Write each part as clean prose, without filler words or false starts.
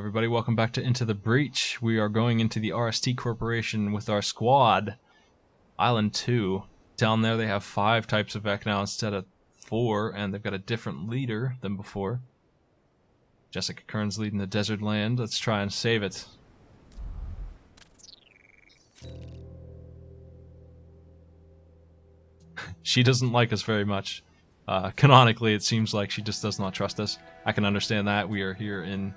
everybody, welcome back to Into the Breach. We are going into the RST Corporation with our squad. Island 2. Down there they have 5 types of mech now instead of 4, and they've got a different leader than before. Jessica Kern's leading the desert land. Let's try and save it. She doesn't like us very much. Canonically, it seems like she just does not trust us. I can understand that. We are here in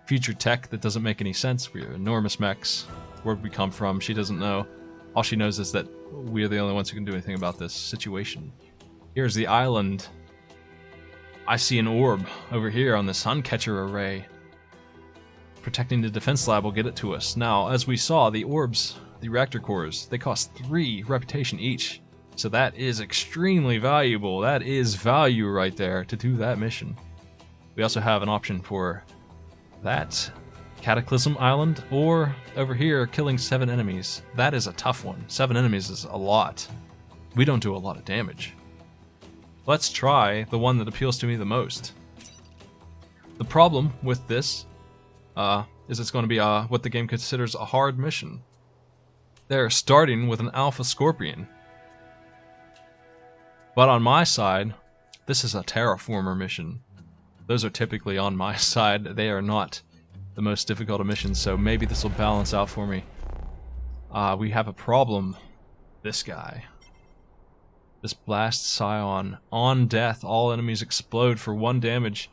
future tech that doesn't make any sense. We are enormous mechs. Where we come from, she doesn't know. All she knows is that we are the only ones who can do anything about this situation. Here's the island. I see an orb over here on the Suncatcher array. Protecting the defense lab will get it to us. Now, as we saw, the orbs, the reactor cores, they cost 3 reputation each. So that is extremely valuable. That is value right there to do that mission. We also have an option for that Cataclysm Island, or over here, killing 7 enemies. That is a tough one. 7 enemies is a lot. We don't do a lot of damage. Let's try the one that appeals to me the most. The problem with this is it's going to be what the game considers a hard mission. They're starting with an Alpha Scorpion. But on my side, this is a Terraformer mission. Those are typically on my side. They are not the most difficult of missions, so maybe this will balance out for me. We have a problem. This guy. This Blast Scion. On death, all enemies explode for 1 damage.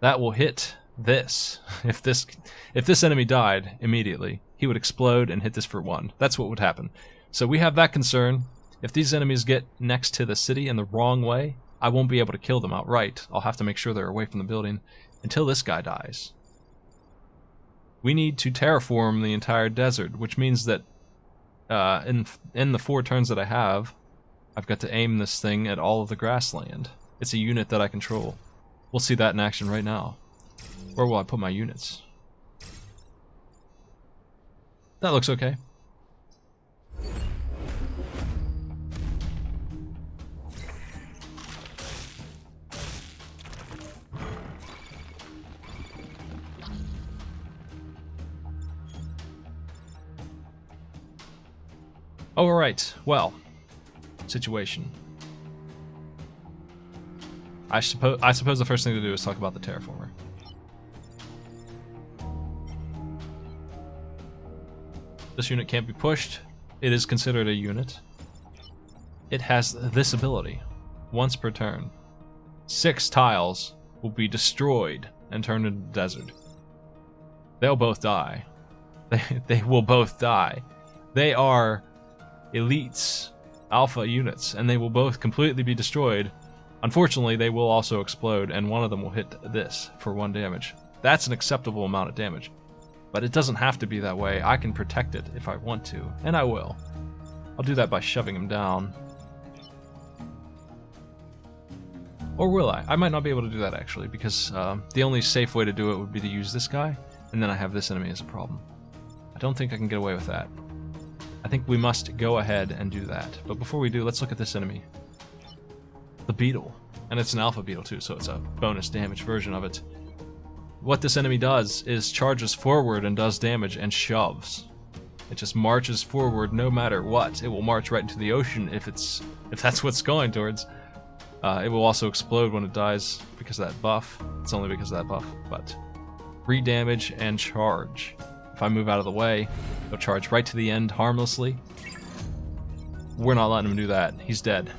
That will hit this. If this enemy died immediately, he would explode and hit this for 1. That's what would happen. So we have that concern. If these enemies get next to the city in the wrong way, I won't be able to kill them outright. I'll have to make sure they're away from the building until this guy dies. We need to terraform the entire desert, which means that in the 4 turns that I have, I've got to aim this thing at all of the grassland. It's a unit that I control. We'll see that in action right now. Where will I put my units? That looks okay. Alright, well, situation. I suppose the first thing to do is talk about the Terraformer. This unit can't be pushed. It is considered a unit. It has this ability. Once per turn, 6 tiles will be destroyed and turned into desert. They'll both die. They will both die. They are elites, alpha units, and they will both completely be destroyed. Unfortunately, they will also explode, and one of them will hit this for 1 damage. That's an acceptable amount of damage. But it doesn't have to be that way. I can protect it if I want to, and I will. I'll do that by shoving him down. Or will I? I might not be able to do that, actually, because the only safe way to do it would be to use this guy, and then I have this enemy as a problem. I don't think I can get away with that. I think we must go ahead and do that. But before we do, let's look at this enemy. The Beetle. And it's an alpha Beetle too, so it's a bonus damage version of it. What this enemy does is charges forward and does damage and shoves. It just marches forward no matter what. It will march right into the ocean if that's what's going towards. It will also explode when it dies because of that buff. It's only because of that buff. But 3 damage and charge. If I move out of the way, he'll charge right to the end harmlessly. We're not letting him do that. He's dead.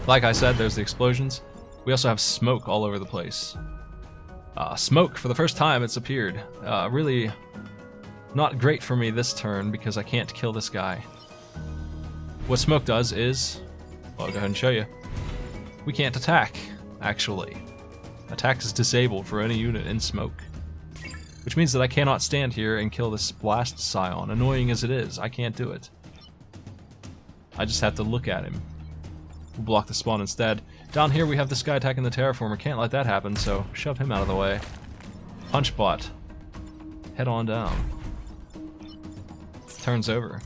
Like I said, there's the explosions. We also have smoke all over the place. Smoke, for the first time it's appeared. Really not great for me this turn because I can't kill this guy. What smoke does is, well, I'll go ahead and show you. We can't attack, actually. Attack is disabled for any unit in smoke. Which means that I cannot stand here and kill this Blast Scion. Annoying as it is, I can't do it. I just have to look at him. We'll block the spawn instead. Down here we have this guy attacking the Terraformer. Can't let that happen, so shove him out of the way. Punch bot. Head on down. Turns over.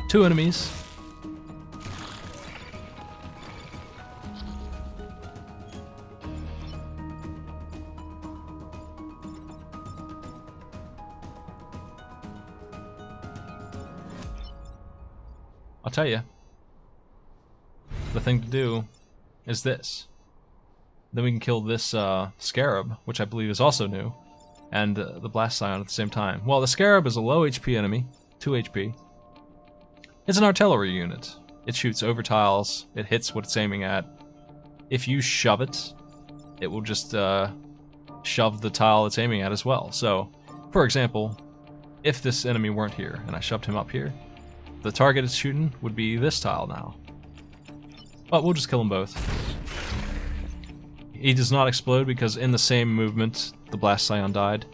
2 enemies. I'll tell you. The thing to do is this. Then we can kill this Scarab, which I believe is also new, and the Blast Scion at the same time. Well, the Scarab is a low HP enemy, 2 HP. It's an artillery unit. It shoots over tiles, it hits what it's aiming at. If you shove it, it will just shove the tile it's aiming at as well. So, for example, if this enemy weren't here and I shoved him up here, the target it's shooting would be this tile now. But we'll just kill them both. He does not explode because in the same movement the Blast Scion died.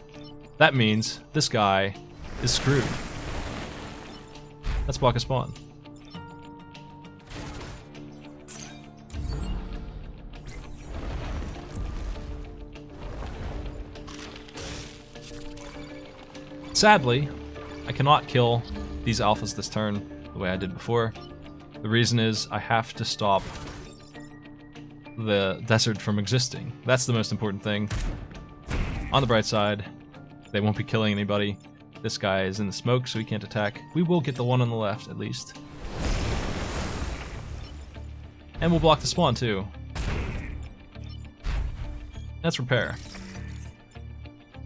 That means this guy is screwed. Let's block a spawn. Sadly, I cannot kill these alphas this turn the way I did before. The reason is I have to stop the desert from existing. That's the most important thing. On the bright side, they won't be killing anybody. This guy is in the smoke, so he can't attack. We will get the one on the left, at least. And we'll block the spawn, too. Let's repair.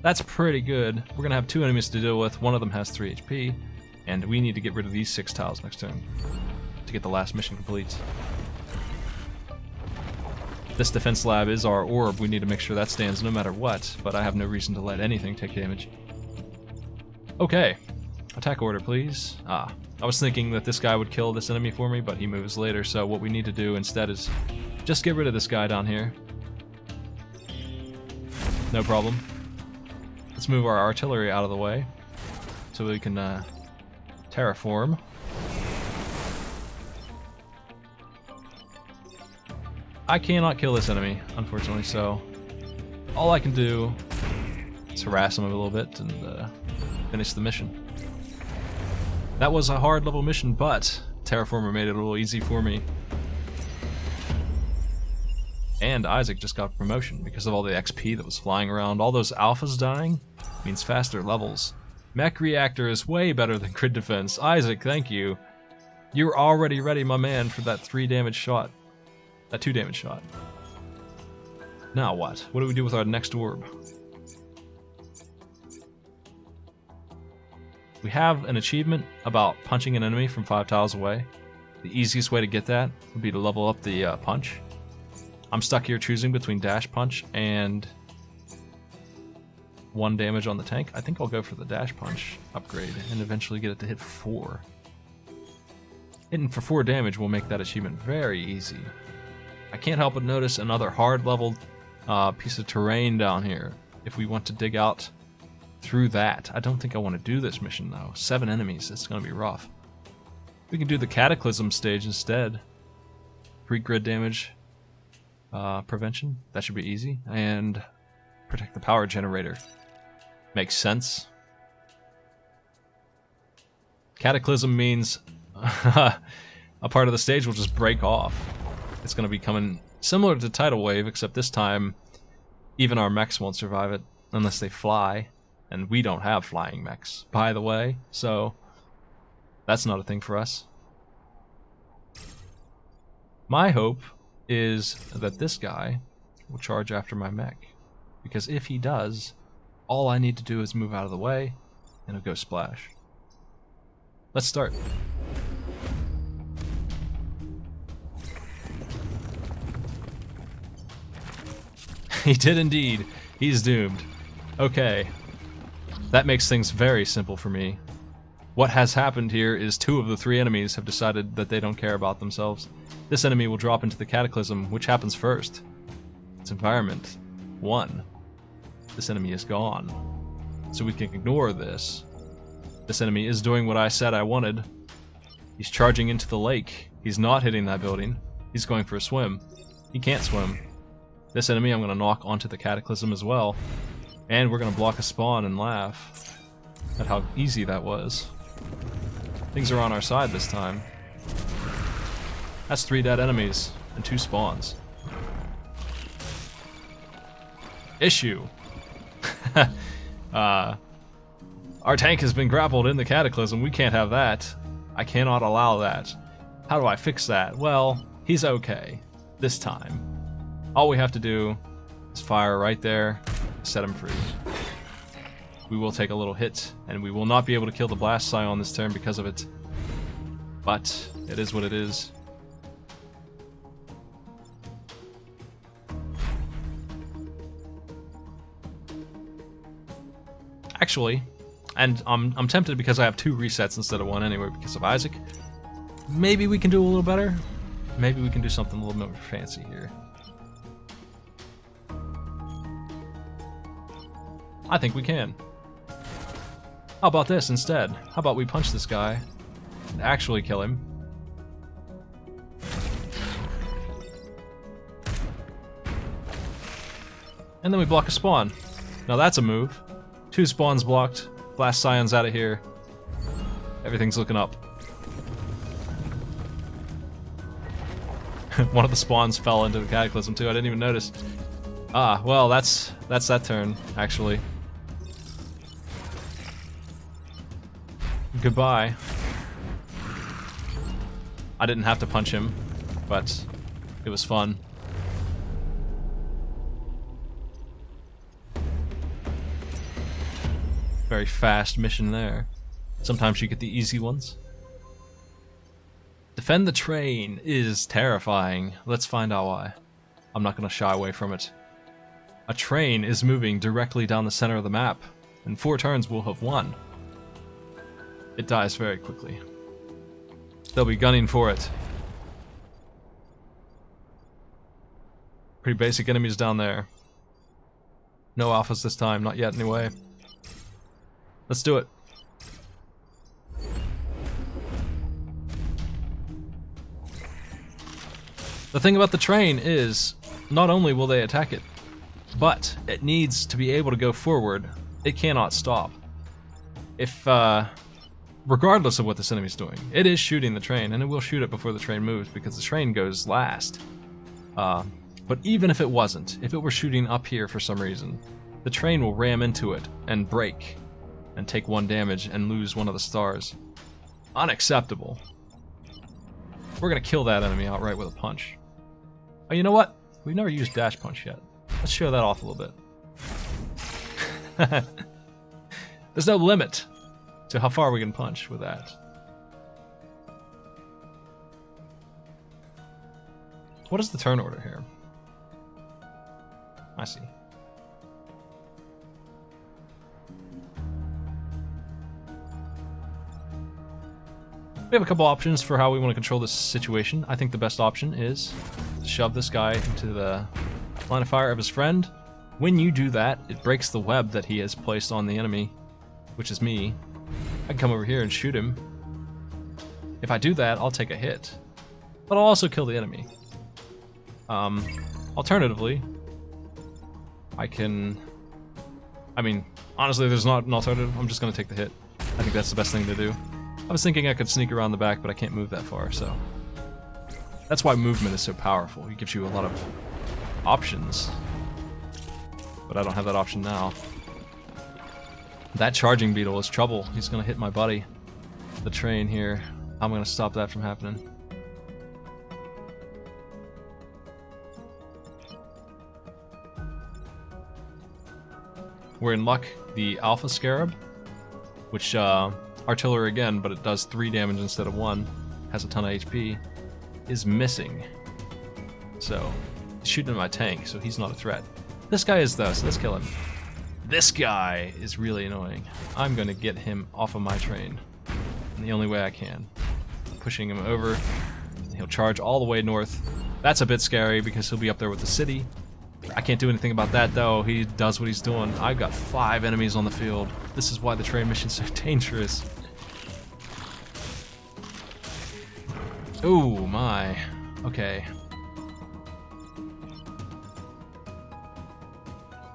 That's pretty good. We're gonna have 2 enemies to deal with. One of them has 3 HP, and we need to get rid of these 6 tiles next turn to get the last mission complete. This defense lab is our orb. We need to make sure that stands no matter what, but I have no reason to let anything take damage. Okay. Attack order, please. I was thinking that this guy would kill this enemy for me, but he moves later, so what we need to do instead is just get rid of this guy down here. No problem. Let's move our artillery out of the way so we can terraform. I cannot kill this enemy, unfortunately, so all I can do is harass him a little bit and finish the mission. That was a hard level mission, but Terraformer made it a little easy for me. And Isaac just got promotion because of all the XP that was flying around. All those alphas dying means faster levels. Mech Reactor is way better than Grid Defense. Isaac, thank you. You're already ready, my man, for that 3 damage shot. That 2 damage shot. Now what? What do we do with our next orb? We have an achievement about punching an enemy from 5 tiles away. The easiest way to get that would be to level up the punch. I'm stuck here choosing between dash punch and 1 damage on the tank. I think I'll go for the dash punch upgrade and eventually get it to hit 4. Hitting for 4 damage will make that achievement very easy. I can't help but notice another hard leveled piece of terrain down here. If we want to dig out through that. I don't think I want to do this mission though. 7 enemies, it's going to be rough. We can do the Cataclysm stage instead. 3 grid damage prevention, that should be easy. And protect the power generator. Makes sense. Cataclysm means a part of the stage will just break off. It's going to be coming similar to Tidal Wave, except this time even our mechs won't survive it unless they fly. And we don't have flying mechs, by the way, so that's not a thing for us. My hope is that this guy will charge after my mech, because if he does, all I need to do is move out of the way, and it'll go splash. Let's start. He did indeed. He's doomed. Okay. That makes things very simple for me. What has happened here is 2 of the 3 enemies have decided that they don't care about themselves. This enemy will drop into the Cataclysm, which happens first. It's environment 1. This enemy is gone. So we can ignore this. This enemy is doing what I said I wanted. He's charging into the lake. He's not hitting that building. He's going for a swim. He can't swim. This enemy I'm going to knock onto the Cataclysm as well. And we're going to block a spawn and laugh at how easy that was. Things are on our side this time. That's 3 dead enemies and 2 spawns. Issue. Our tank has been grappled in the Cataclysm. We can't have that. I cannot allow that. How do I fix that? Well, he's okay. This time. All we have to do is fire right there, set him free. We will take a little hit, and we will not be able to kill the Blast Scion this turn because of it. But it is what it is. Actually, and I'm tempted because I have 2 resets instead of 1 anyway because of Isaac. Maybe we can do a little better. Maybe we can do something a little bit more fancy here. I think we can. How about this instead? How about we punch this guy and actually kill him? And then we block a spawn. Now that's a move. 2 spawns blocked. Blast Scion's out of here. Everything's looking up. One of the spawns fell into the Cataclysm too. I didn't even notice. Ah, well, that's that turn, actually. Goodbye. I didn't have to punch him, but it was fun. Very fast mission there. Sometimes you get the easy ones. Defend the train is terrifying. Let's find out why. I'm not going to shy away from it. A train is moving directly down the center of the map. In 4 turns we'll have won. It dies very quickly. They'll be gunning for it. Pretty basic enemies down there. No alphas this time, not yet anyway. Let's do it. The thing about the train is, not only will they attack it, but it needs to be able to go forward. It cannot stop. If, regardless of what this enemy's doing, it is shooting the train, and it will shoot it before the train moves because the train goes last. But even if it wasn't, if it were shooting up here for some reason, the train will ram into it and break and take 1 damage and lose 1 of the stars. Unacceptable. We're gonna kill that enemy outright with a punch. Oh, you know what? We've never used dash punch yet. Let's show that off a little bit. There's no limit to how far we can punch with that. What is the turn order here? I see. We have a couple options for how we want to control this situation. I think the best option is to shove this guy into the line of fire of his friend. When you do that, it breaks the web that he has placed on the enemy, which is me. I can come over here and shoot him. If I do that, I'll take a hit. But I'll also kill the enemy. Alternatively, I mean, honestly, there's not an alternative. I'm just going to take the hit. I think that's the best thing to do. I was thinking I could sneak around the back, but I can't move that far, so... That's why movement is so powerful. It gives you a lot of options. But I don't have that option now. That charging beetle is trouble. He's going to hit my buddy. The train here. I'm going to stop that from happening. We're in luck. The Alpha Scarab, which, artillery again, but it does 3 damage instead of 1, has a ton of HP, is missing. So, he's shooting at my tank, so he's not a threat. This guy is though, so let's kill him. This guy is really annoying. I'm gonna get him off of my train. And the only way I can. Pushing him over, he'll charge all the way north. That's a bit scary because he'll be up there with the city. I can't do anything about that though. He does what he's doing. I've got 5 enemies on the field. This is why the train mission's so dangerous. Oh my. Okay.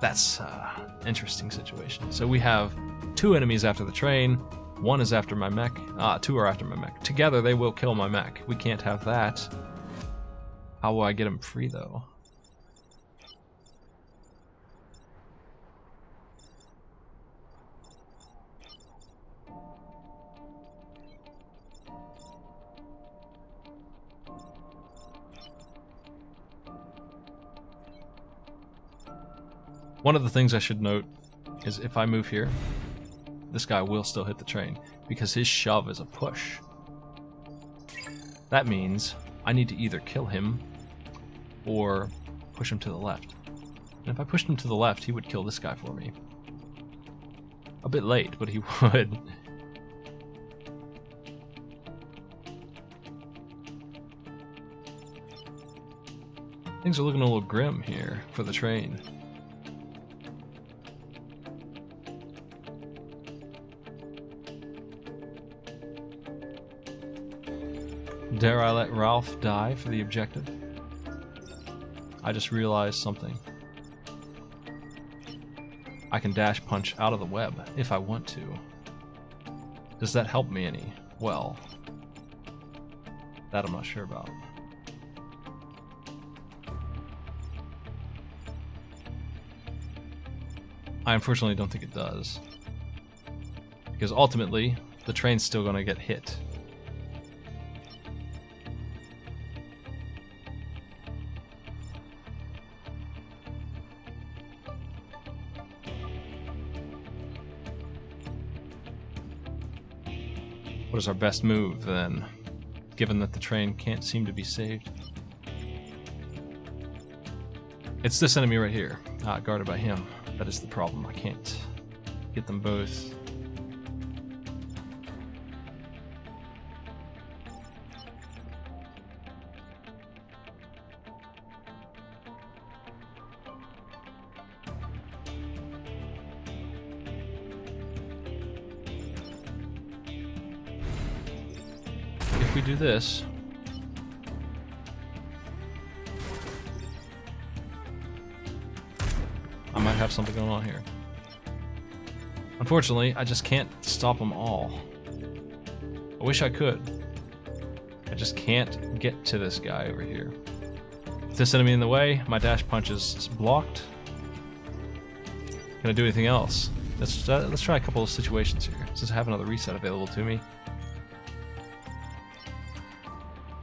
That's interesting situation. So we have 2 enemies after the train. 1 is after my mech. 2 are after my mech. Together they will kill my mech. We can't have that. How will I get him free though? One of the things I should note is if I move here, this guy will still hit the train because his shove is a push. That means I need to either kill him or push him to the left. And if I pushed him to the left, he would kill this guy for me. A bit late, but he would. Things are looking a little grim here for the train. Dare I let Ralph die for the objective? I just realized something. I can dash punch out of the web if I want to. Does that help me any? Well, that I'm not sure about. I unfortunately don't think it does. Because ultimately, the train's still going to get hit. What is our best move, then, given that the train can't seem to be saved? It's this enemy right here, guarded by him. That is the problem. I can't get them both. If we do this, I might have something going on here. Unfortunately, I just can't stop them all. I wish I could. I just can't get to this guy over here. With this enemy in the way, my dash punch is blocked. Can I do anything else? Let's try a couple of situations here, since I have another reset available to me.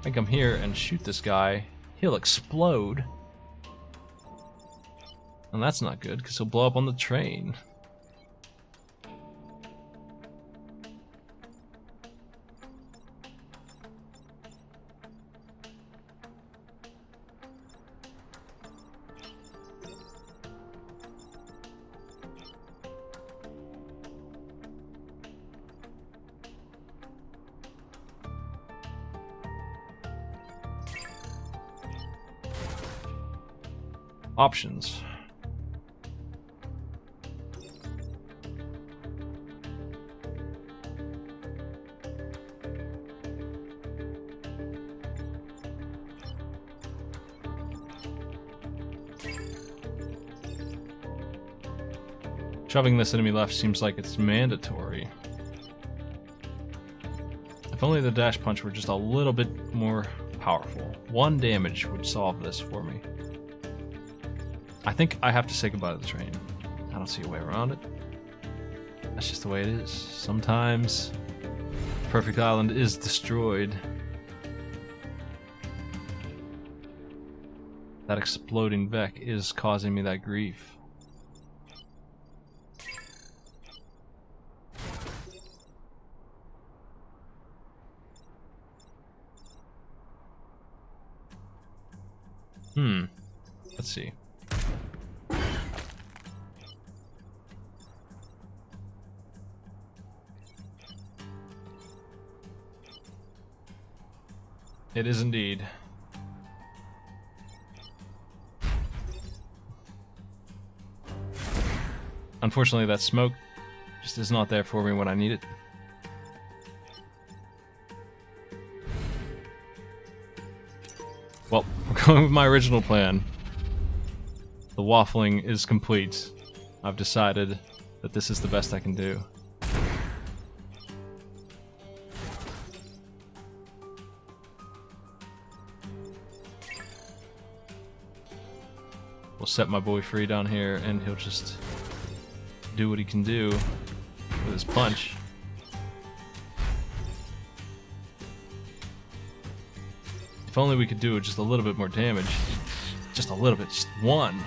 I can come here and shoot this guy. He'll explode. And that's not good, because he'll blow up on the train. Options. Shoving this enemy left seems like it's mandatory. If only the dash punch were just a little bit more powerful. 1 damage would solve this for me. I think I have to say goodbye to the train. I don't see a way around it. That's just the way it is. Sometimes Perfect Island is destroyed. That exploding Vec is causing me that grief. Let's see. It is indeed. Unfortunately, that smoke just is not there for me when I need it. Well, we're going with my original plan. The waffling is complete. I've decided that this is the best I can do. We'll set my boy free down here, and he'll just do what he can do with his punch. If only we could do just a little bit more damage. Just a little bit, just 1.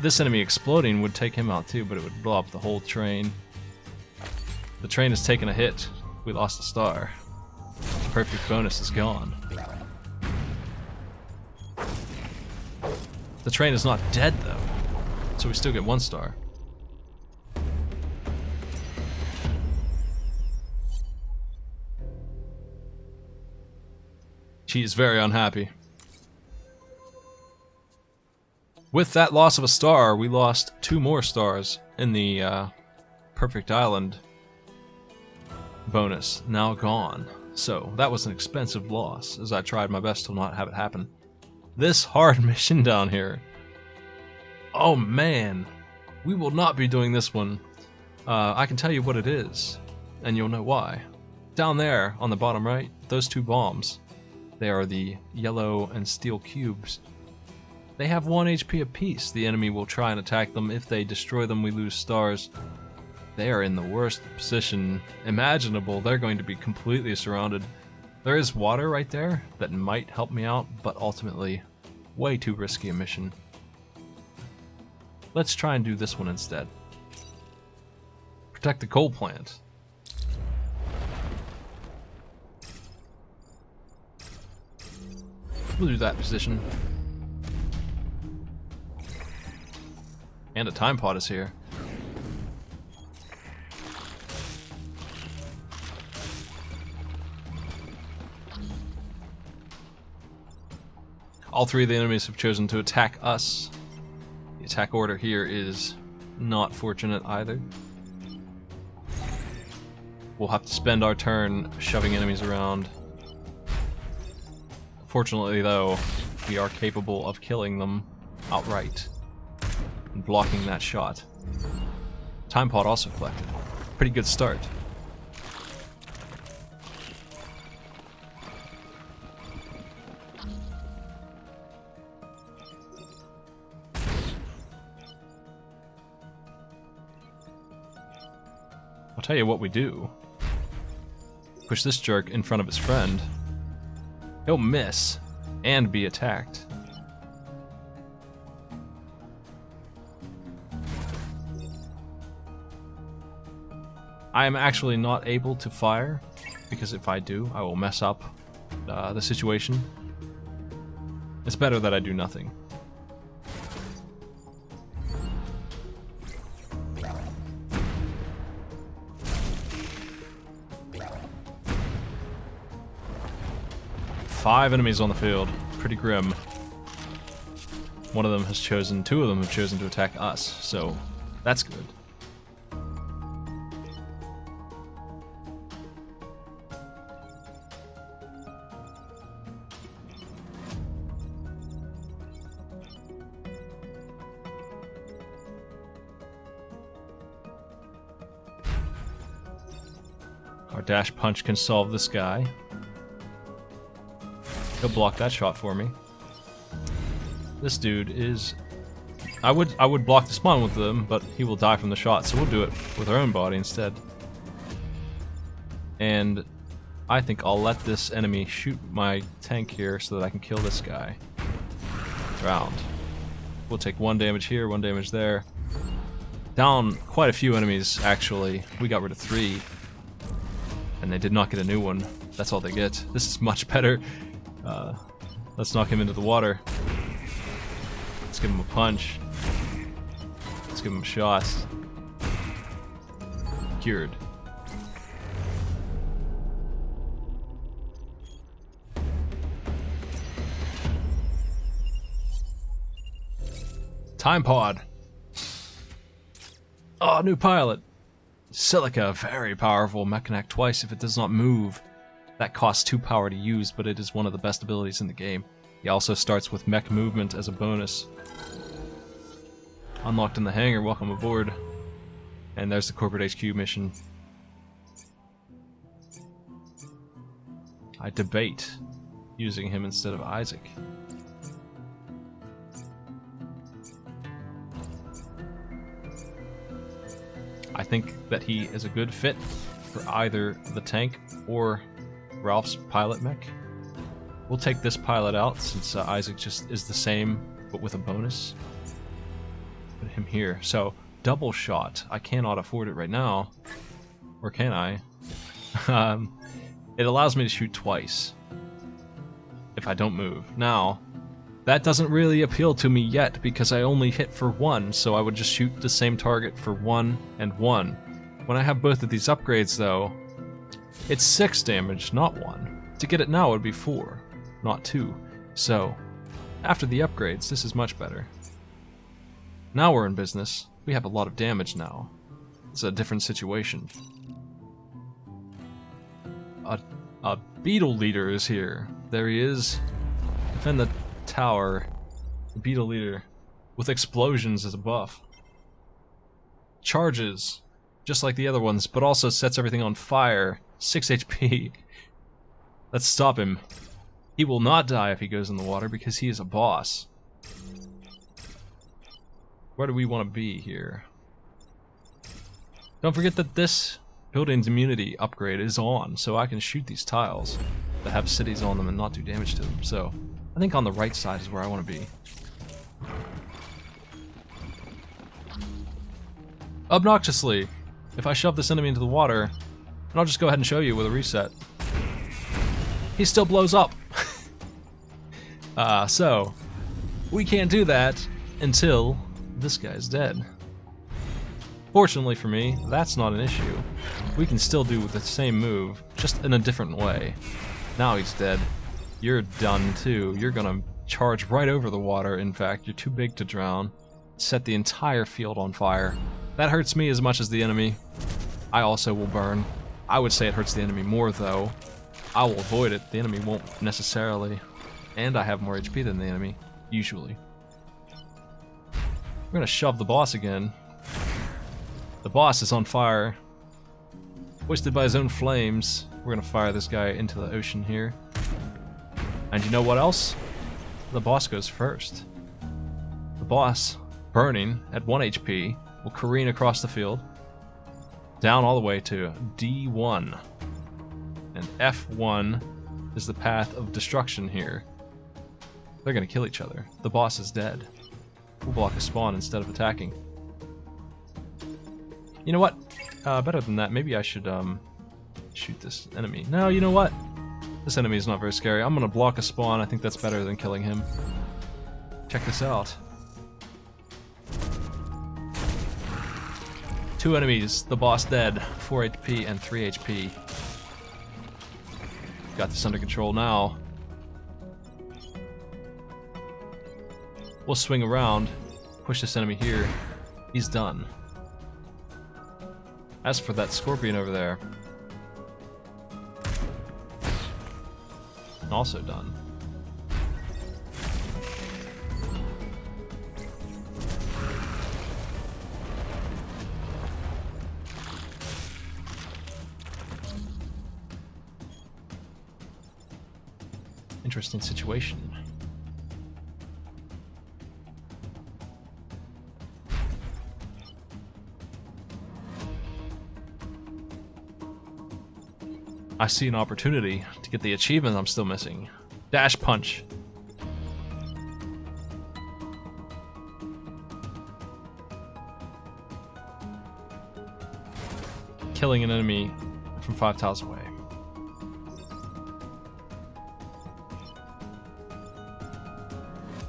This enemy exploding would take him out too, but it would blow up the whole train. The train has taken a hit. We lost a star. The perfect bonus is gone. The train is not dead though, so we still get 1 star. She is very unhappy. With that loss of a star, we lost 2 more stars in the Perfect Island bonus. Now gone. So that was an expensive loss, as I tried my best to not have it happen. This hard mission down here. Oh man, we will not be doing this one. I can tell you what it is, and you'll know why. Down there, on the bottom right, those 2 bombs. They are the yellow and steel cubes. They have 1 HP apiece. The enemy will try and attack them. If they destroy them, we lose stars. They are in the worst position imaginable. They're going to be completely surrounded. There is water right there that might help me out, but ultimately, way too risky a mission. Let's try and do this one instead. Protect the coal plant. We'll do that position. And a time pod is here. All 3 of the enemies have chosen to attack us. The attack order here is not fortunate either. We'll have to spend our turn shoving enemies around. Fortunately though, we are capable of killing them outright and blocking that shot. Time pod also collected. Pretty good start. I'll tell you what we do. Push this jerk in front of his friend. He'll miss and be attacked. I am actually not able to fire, because if I do, I will mess up the situation. It's better that I do nothing. Five enemies on the field. Pretty grim. One of them has chosen, 2 of them have chosen to attack us, so that's good. Our dash punch can solve this guy. He'll block that shot for me. This dude is... I would block the spawn with him, but he will die from the shot, so we'll do it with our own body instead. And I think I'll let this enemy shoot my tank here so that I can kill this guy. Round. We'll take 1 damage here, 1 damage there. Down quite a few enemies, actually. We got rid of 3. And they did not get a new one. That's all they get. This is much better. Let's knock him into the water. Let's give him a punch. Let's give him a shot. Cured. Time pod. Oh, new pilot. Silica, very powerful. Mech can act twice if it does not move. That costs 2 power to use, but it is one of the best abilities in the game. He also starts with mech movement as a bonus. Unlocked in the hangar, welcome aboard. And there's the corporate HQ mission. I debate using him instead of Isaac. I think that he is a good fit for either the tank or Ralph's pilot mech. We'll take this pilot out since Isaac just is the same, but with a bonus. Put him here. So, double shot. I cannot afford it right now. Or can I? It allows me to shoot twice. If I don't move. Now, that doesn't really appeal to me yet because I only hit for 1, so I would just shoot the same target for 1 and 1. When I have both of these upgrades though, it's 6 damage, not 1. To get it now would be 4, not 2. So, after the upgrades, this is much better. Now we're in business. We have a lot of damage now. It's a different situation. A Beetle leader is here. There he is. Defend the tower. The Beetle leader. With explosions as a buff. Charges. Just like the other ones, but also sets everything on fire. 6 HP. Let's stop him. He will not die if he goes in the water because he is a boss. Where do we want to be here? Don't forget that this building's immunity upgrade is on, so I can shoot these tiles that have cities on them and not do damage to them. So I think on the right side is where I want to be. Obnoxiously, if I shove this enemy into the water, and I'll just go ahead and show you with a reset, he still blows up. So we can't do that until this guy's dead. Fortunately for me, that's not an issue. We can still do the same move, just in a different way. Now he's dead. You're done too. You're gonna charge right over the water. In fact, you're too big to drown. Set the entire field on fire. That hurts me as much as the enemy. I also will burn. I would say it hurts the enemy more though. I will avoid it. The enemy won't necessarily. And I have more HP than the enemy, usually. We're gonna shove the boss again. The boss is on fire. Hoisted by his own flames. We're gonna fire this guy into the ocean here. And you know what else? The boss goes first. The boss, burning at 1 HP, will careen across the field, down all the way to D1. And F1 is the path of destruction here. They're gonna kill each other. The boss is dead. We'll block a spawn instead of attacking. You know what? Better than that, maybe I should shoot this enemy. No, you know what? This enemy is not very scary. I'm gonna block a spawn. I think that's better than killing him. Check this out. 2 enemies, the boss dead, 4 HP and 3 HP. Got this under control now. We'll swing around, push this enemy here. He's done. As for that scorpion over there, also done. Interesting situation. I see an opportunity to get the achievement I'm still missing. Dash punch. Killing an enemy from 5 tiles away.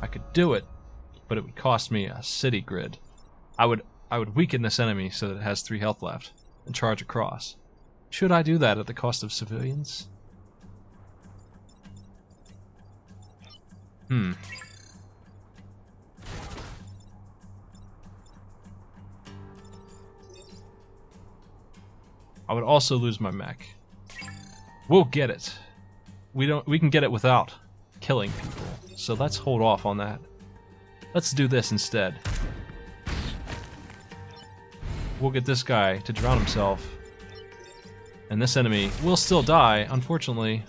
I could do it, but it would cost me a city grid. I would weaken this enemy so that it has 3 health left and charge across. Should I do that at the cost of civilians? I would also lose my mech. We'll get it. We can get it without killing people. So let's hold off on that. Let's do this instead. We'll get this guy to drown himself. And this enemy will still die, unfortunately.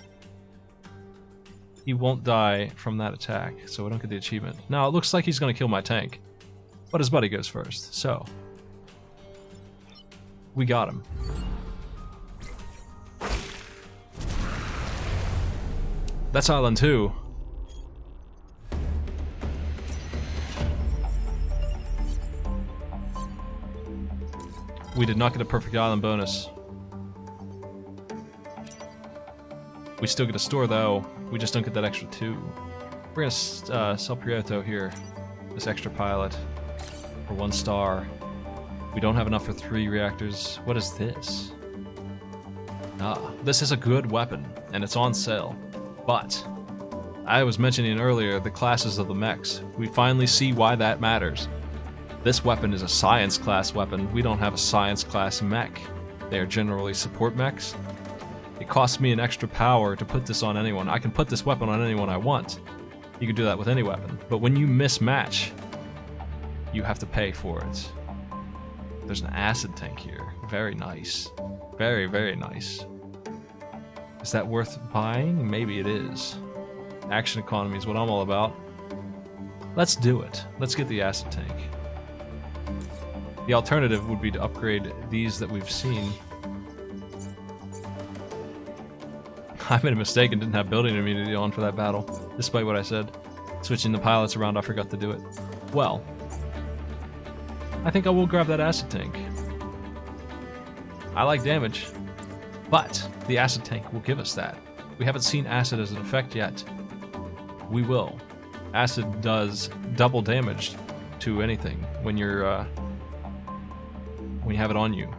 He won't die from that attack, so I don't get the achievement. Now, it looks like he's going to kill my tank. But his buddy goes first, so... we got him. That's Island 2. We did not get a perfect island bonus. We still get a store though. We just don't get that extra 2. We're gonna sell Prieto here. This extra pilot for 1 star. We don't have enough for 3 reactors. What is this? Ah, this is a good weapon, and it's on sale. But I was mentioning earlier the classes of the mechs. We finally see why that matters. This weapon is a science class weapon. We don't have a science class mech. They are generally support mechs. It costs me an extra power to put this on anyone. I can put this weapon on anyone I want. You can do that with any weapon. But when you mismatch, you have to pay for it. There's an acid tank here. Very nice. Very, very nice. Is that worth buying? Maybe it is. Action economy is what I'm all about. Let's do it. Let's get the acid tank. The alternative would be to upgrade these that we've seen. I made a mistake and didn't have building immunity on for that battle, despite what I said. Switching the pilots around, I forgot to do it. Well, I think I will grab that acid tank. I like damage, but the acid tank will give us that. We haven't seen acid as an effect yet. We will. Acid does double damage to anything when you're when you have it on you.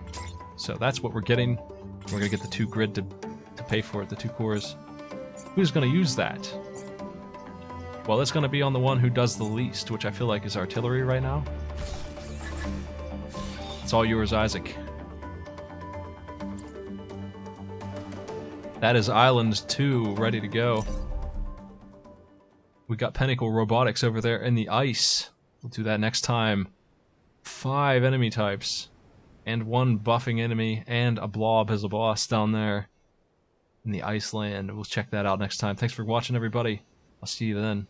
So that's what we're getting. We're gonna get the 2 grid to pay for it, the 2 cores. Who's gonna use that? Well, it's gonna be on the one who does the least, which I feel like is artillery right now. It's all yours, Isaac. That is Island 2, ready to go. We got Pinnacle Robotics over there in the ice. We'll do that next time. 5 enemy types. And 1 buffing enemy, and a blob as a boss down there in the Iceland. We'll check that out next time. Thanks for watching, everybody. I'll see you then.